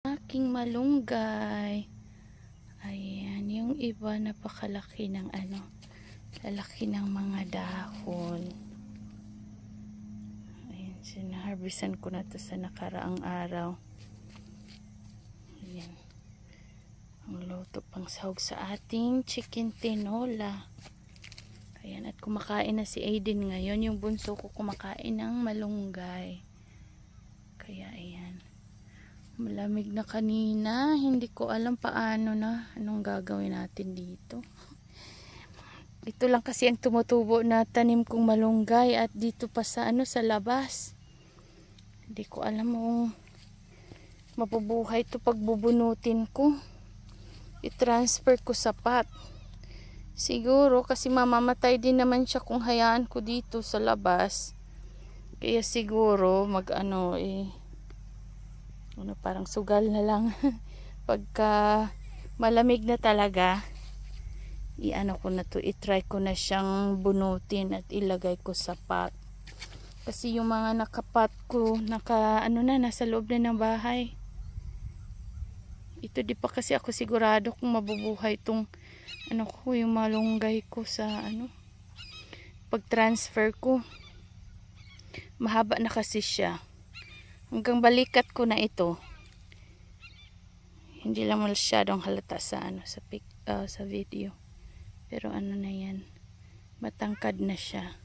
Aking malunggay. Ayan, yung iba napakalaki ng lalaki ng mga dahon. Ayan, sinaharvestan ko na to sa nakaraang araw. Ayan. Ang luto pang sahog sa ating chicken tinola. Ayan, at kumakain na si Aiden ngayon. Yung bunso ko kumakain ng malunggay. Kaya ayan. Malamig na kanina. Hindi ko alam paano anong gagawin natin dito. Ito lang kasi ang tumutubo na tanim kong malunggay at dito pa sa sa labas. Hindi ko alam kung mabubuhay ito pag bubunutin ko. I-transfer ko sa pot. Siguro kasi mamamatay din naman siya kung hayaan ko dito sa labas. Kaya siguro parang sugal na lang. Pagka malamig na talaga, i-try ko na siyang bunutin at ilagay ko sa pot. Kasi yung mga nakapat ko, nasa loob na ng bahay. Ito di pa kasi ako sigurado kung mabubuhay itong yung malunggay ko sa pag-transfer ko. Mahaba na kasi siya. Hanggang balikat ko na ito. Hindi lang masyadong halata sa sa video. Pero na yan. Matangkad na siya.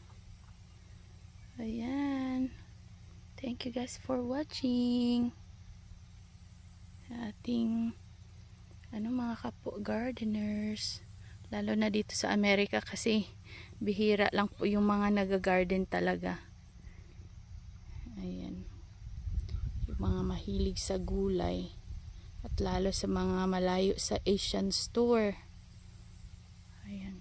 Ayan. Thank you guys for watching. Ating mga kapo gardeners. Lalo na dito sa Amerika kasi bihira lang po yung mga nag-garden talaga. Ayan. Yung mga mahilig sa gulay at lalo sa mga malayo sa Asian store. Ayan.